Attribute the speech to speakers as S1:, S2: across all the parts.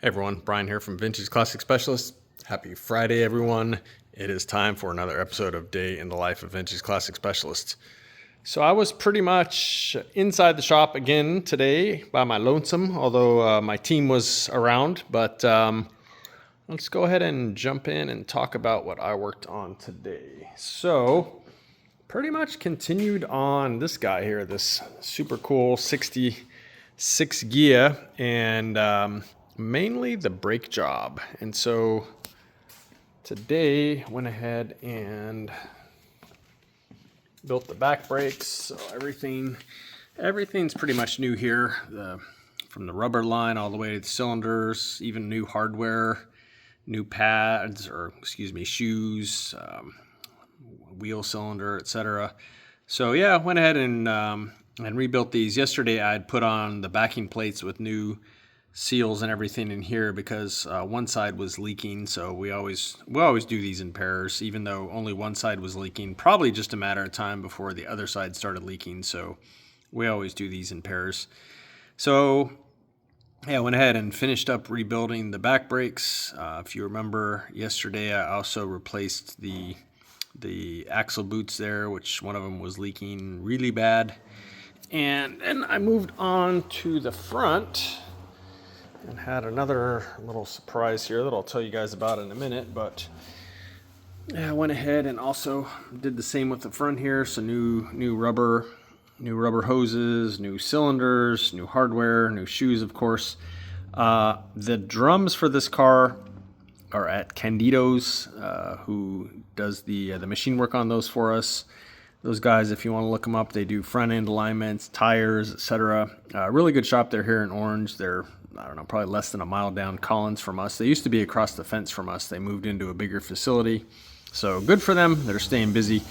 S1: Hey everyone, Brian here from Vintage Classic Specialist. Happy Friday, everyone. It is time for another episode of Day in the Life of Vintage Classic Specialist. So I was pretty much inside the shop again today by my lonesome, although my team was around. But let's go ahead and jump in and talk about what I worked on today. So pretty much continued on this guy here, this super cool 66 Ghia, and mainly the brake job. And so today went ahead and built the back brakes. So everything's pretty much new here, from the rubber line all the way to the cylinders, even new hardware, new pads, or excuse me, shoes, wheel cylinder, etc. So yeah, went ahead and rebuilt these. Yesterday I had put on the backing plates with new seals and everything in here because one side was leaking. So we always do these in pairs, even though only one side was leaking. Probably just a matter of time before the other side started leaking. So we always do these in pairs. So yeah, I went ahead and finished up rebuilding the back brakes. If you remember yesterday, I also replaced the axle boots there, which one of them was leaking really bad. And then I moved on to the front and had another little surprise here that I'll tell you guys about in a minute. But yeah, I went ahead and also did the same with the front here. So new rubber hoses, new cylinders, new hardware, new shoes, of course. The drums for this car are at Candido's, who does the machine work on those for us. Those guys, if you want to look them up, they do front end alignments, tires, etc. Really good shop. They're here in Orange. They're, I don't know, probably less than a mile down Collins from us. They used to be across the fence from us. They moved into a bigger facility. So good for them. They're staying busy.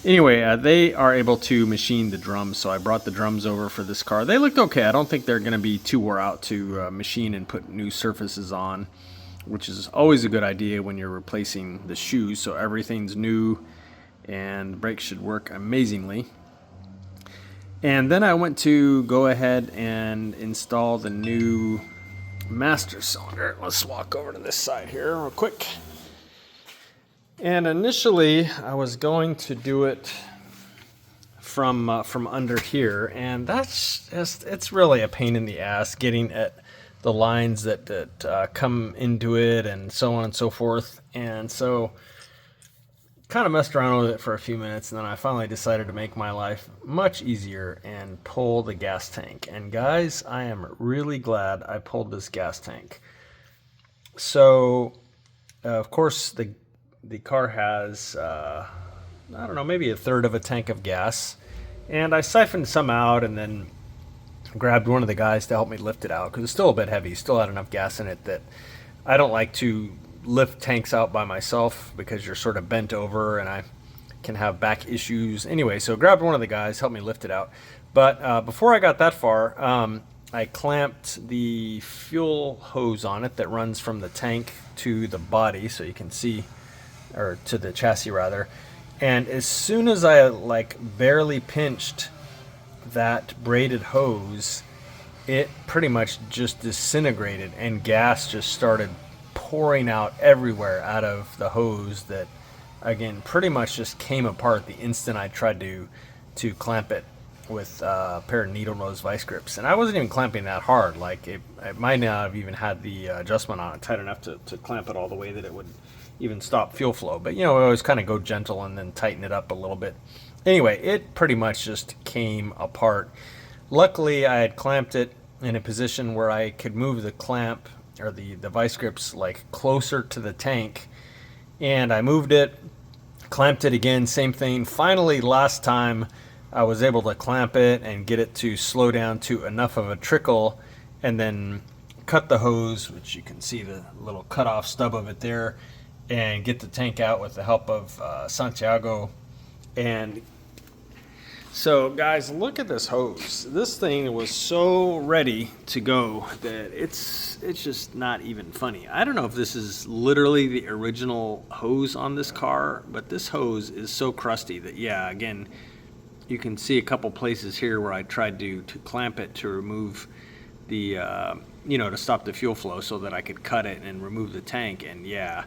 S1: Anyway, they are able to machine the drums. So I brought the drums over for this car. They looked okay. I don't think they're going to be too wore out to machine and put new surfaces on, which is always a good idea when you're replacing the shoes. So everything's new and the brakes should work amazingly. And then I went to go ahead and install the new master cylinder. Let's walk over to this side here real quick. And initially I was going to do it from under here, and that's just, it's really a pain in the ass getting at the lines that come into it and so on and so forth. And so kind of messed around with it for a few minutes, and then I finally decided to make my life much easier and pull the gas tank. And guys, I am really glad I pulled this gas tank. So of course the car has I don't know, maybe a third of a tank of gas, and I siphoned some out and then grabbed one of the guys to help me lift it out because it's still a bit heavy. Still had enough gas in it that I don't like to lift tanks out by myself because you're sort of bent over and I can have back issues. Anyway, so grabbed one of the guys, helped me lift it out. But before I got that far, I clamped the fuel hose on it that runs from the tank to the body, so you can see, or to the chassis rather. And as soon as I barely pinched that braided hose, it pretty much just disintegrated and gas just started pouring out everywhere out of the hose that, again, pretty much just came apart the instant I tried to clamp it with a pair of needle nose vice grips. And I wasn't even clamping that hard. Like it might not have even had the adjustment on it tight enough to clamp it all the way that it would even stop fuel flow. But you know, I always kind of go gentle and then tighten it up a little bit. Anyway, it pretty much just came apart. Luckily, I had clamped it in a position where I could move the clamp or the vice grips like closer to the tank, and I moved it, clamped it again, same thing. Finally, last time I was able to clamp it and get it to slow down to enough of a trickle, and then cut the hose, which you can see the little cut off stub of it there, and get the tank out with the help of Santiago. And so guys, look at this hose. This thing was so ready to go that it's just not even funny. I don't know if this is literally the original hose on this car, but this hose is so crusty that, yeah, again, you can see a couple places here where I tried to clamp it to remove the you know, to stop the fuel flow so that I could cut it and remove the tank. And yeah,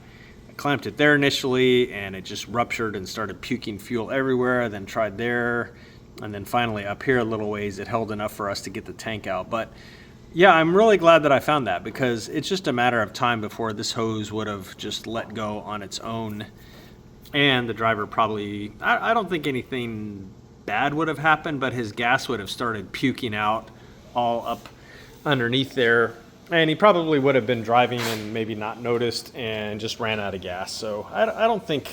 S1: I clamped it there initially and it just ruptured and started puking fuel everywhere. I then tried there, and then finally up here a little ways it held enough for us to get the tank out. But yeah, I'm really glad that I found that, because it's just a matter of time before this hose would have just let go on its own. And the driver probably, I don't think anything bad would have happened, but his gas would have started puking out all up underneath there. And he probably would have been driving and maybe not noticed and just ran out of gas. So I don't think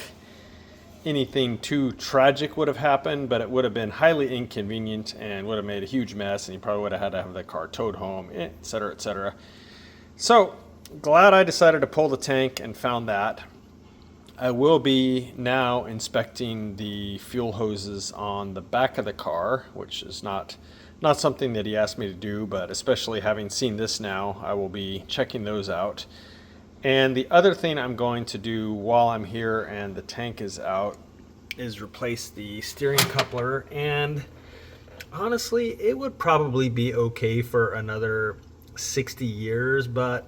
S1: anything too tragic would have happened, but it would have been highly inconvenient and would have made a huge mess, and he probably would have had to have the car towed home, etc., etc. So glad I decided to pull the tank and found that. I will be now inspecting the fuel hoses on the back of the car, which is not something that he asked me to do, but especially having seen this now, I will be checking those out. And the other thing I'm going to do while I'm here and the tank is out is replace the steering coupler. And honestly, it would probably be okay for another 60 years, but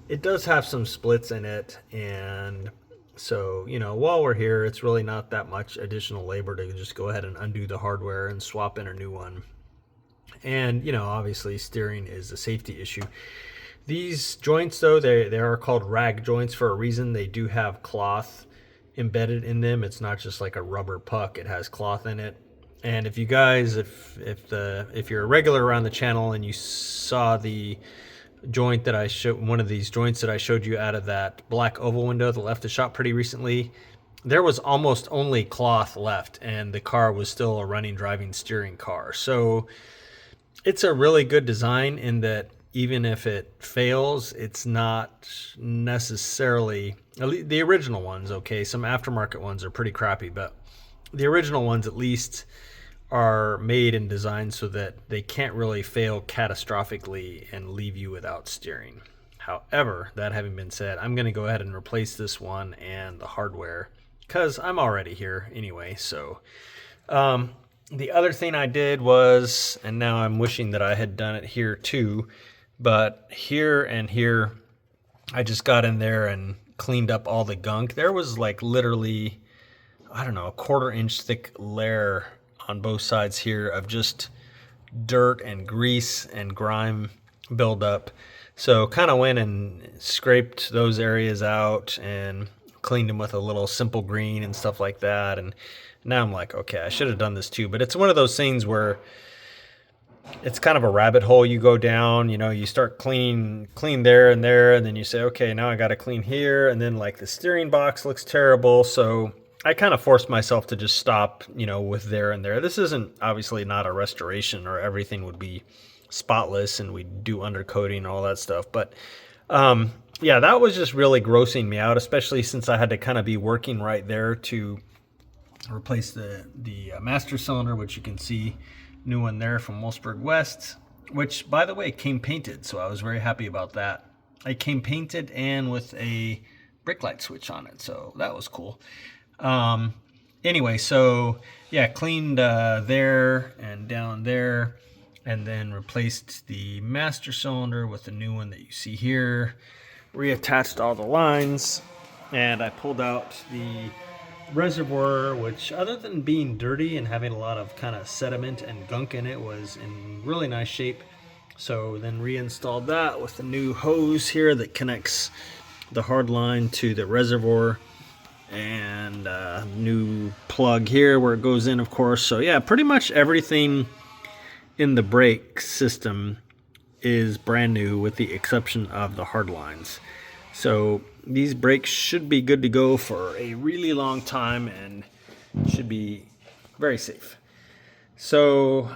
S1: it does have some splits in it. And so, you know, while we're here, it's really not that much additional labor to just go ahead and undo the hardware and swap in a new one. And, you know, obviously steering is a safety issue. These joints, though, they are called rag joints for a reason. They do have cloth embedded in them. It's not just like a rubber puck. It has cloth in it. And if you guys, if you're a regular around the channel and you saw the joint that I showed, one of these joints that I showed you out of that black oval window that left the shop pretty recently, there was almost only cloth left, and the car was still a running, driving, steering car. So it's a really good design in that even if it fails, it's not necessarily, the original ones, okay, some aftermarket ones are pretty crappy, but the original ones at least are made and designed so that they can't really fail catastrophically and leave you without steering. However, that having been said, I'm going to go ahead and replace this one and the hardware because I'm already here anyway. So the other thing I did was, and now I'm wishing that I had done it here too, but here and here, I just got in there and cleaned up all the gunk. There was like literally, I don't know, a 1/4 inch thick layer on both sides here of just dirt and grease and grime buildup. So kind of went and scraped those areas out and cleaned them with a little simple green and stuff like that. And now I'm like, okay, I should have done this too. But it's one of those things where it's kind of a rabbit hole you go down. You know, you start clean there and there, and then you say, okay, now I got to clean here. And then like the steering box looks terrible. So I kind of forced myself to just stop, you know, with there and there. This isn't obviously not a restoration or everything would be spotless and we do undercoating and all that stuff. But yeah, that was just really grossing me out, especially since I had to kind of be working right there to replace the master cylinder, which you can see, new one there from Wolfsburg West, which by the way came painted. So I was very happy about that. It came painted and with a brake light switch on it. So that was cool. Anyway, so yeah, cleaned there and down there, and then replaced the master cylinder with the new one that you see here, reattached all the lines, and I pulled out the reservoir, which other than being dirty and having a lot of kind of sediment and gunk in it, was in really nice shape. So then reinstalled that with the new hose here that connects the hard line to the reservoir, and new plug here where it goes in, of course. So yeah, pretty much everything in the brake system is brand new with the exception of the hard lines. So these brakes should be good to go for a really long time and should be very safe. So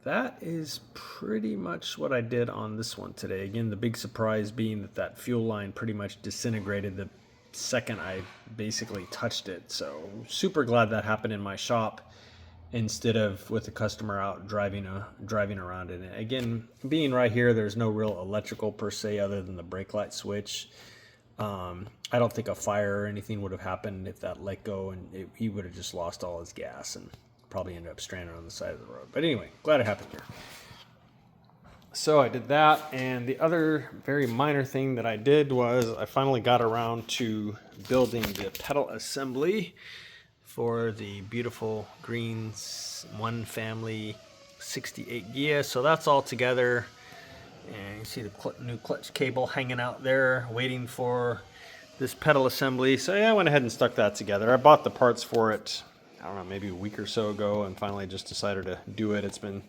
S1: that is pretty much what I did on this one today. Again, the big surprise being that fuel line pretty much disintegrated the second I basically touched it. So super glad that happened in my shop instead of with the customer out driving around in it. Again, being right here, there's no real electrical per se other than the brake light switch. I don't think a fire or anything would have happened if that let go, and he would have just lost all his gas and probably ended up stranded on the side of the road. But anyway, glad it happened here. So I did that, and the other very minor thing that I did was I finally got around to building the pedal assembly for the beautiful green one family 68 Ghia. So that's all together, and you see the new clutch cable hanging out there waiting for this pedal assembly. So yeah, I went ahead and stuck that together. I bought the parts for it, I don't know, maybe a week or so ago, and finally just decided to do it. It's been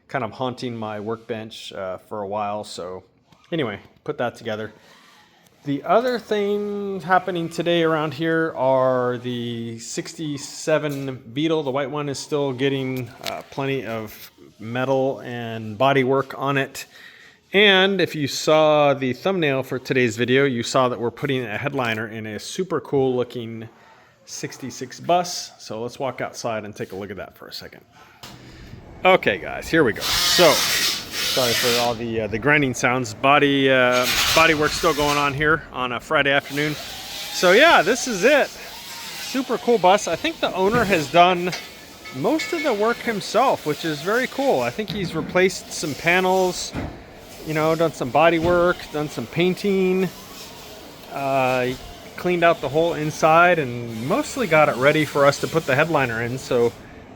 S1: kind of haunting my workbench for a while. So anyway, put that together. The other thing happening today around here are the 67 Beetle. The white one is still getting plenty of metal and body work on it. And if you saw the thumbnail for today's video, you saw that we're putting a headliner in a super cool looking 66 bus. So let's walk outside and take a look at that for a second. Okay guys, here we go. So, sorry for all the grinding sounds. Body work still going on here on a Friday afternoon. So yeah, this is it. Super cool bus. I think the owner has done most of the work himself, which is very cool. I think he's replaced some panels, you know, done some body work, done some painting, cleaned out the whole inside, and mostly got it ready for us to put the headliner in, so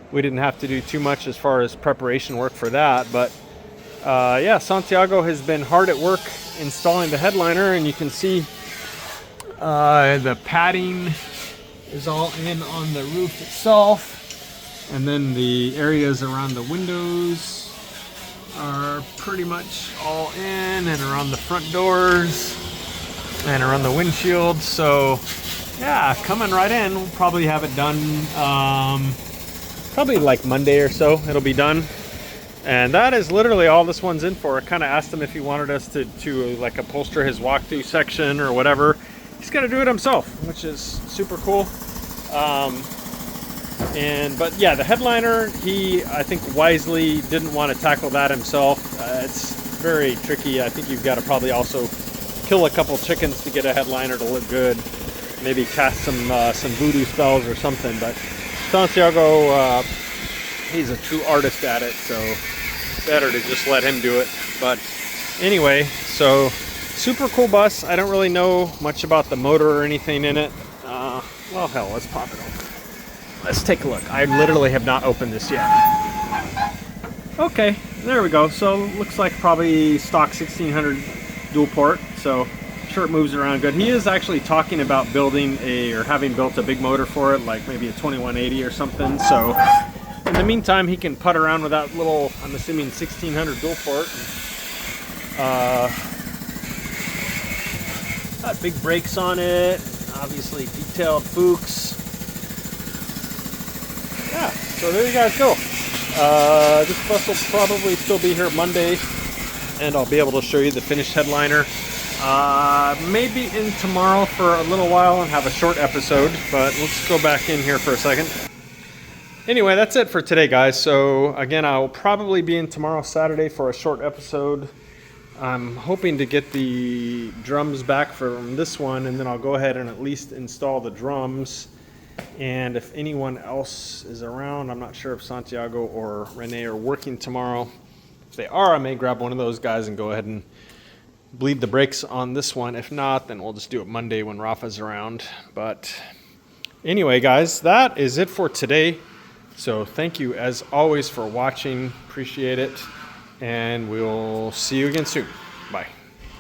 S1: we didn't have to do too much as far as preparation work for that. But yeah, Santiago has been hard at work installing the headliner, and you can see the padding is all in on the roof itself, and then the areas around the windows are pretty much all in, and around the front doors and around the windshield. So yeah, coming right in. We'll probably have it done probably like Monday or so it'll be done. And that is literally all this one's in for. I kind of asked him if he wanted us to like upholster his walkthrough section or whatever. He's gonna do it himself, which is super cool. But yeah, the headliner, he, I think, wisely didn't want to tackle that himself. It's very tricky. I think you've got to probably also kill a couple chickens to get a headliner to look good. Maybe cast some voodoo spells or something. But Santiago, he's a true artist at it, so better to just let him do it. But anyway, so super cool bus. I don't really know much about the motor or anything in it. Well, hell, let's pop it open. Let's take a look. I literally have not opened this yet. Okay, there we go. So looks like probably stock 1600 dual port. So I'm sure it moves around good. He is actually talking about building or having built a big motor for it, like maybe a 2180 or something. So in the meantime, he can putt around with that little, I'm assuming 1600 dual port. Got big brakes on it. Obviously detailed Fuchs. Yeah, so there you guys go. This bus will probably still be here Monday, and I'll be able to show you the finished headliner. Maybe in tomorrow for a little while and have a short episode, but let's go back in here for a second. Anyway, that's it for today, guys. So again, I'll probably be in tomorrow, Saturday, for a short episode. I'm hoping to get the drums back from this one, and then I'll go ahead and at least install the drums. And if anyone else is around, I'm not sure if Santiago or Rene are working tomorrow. If they are, I may grab one of those guys and go ahead and bleed the brakes on this one. If not, then we'll just do it Monday when Rafa's around. But anyway, guys, that is it for today. So thank you as always for watching. Appreciate it. And we'll see you again soon. Bye.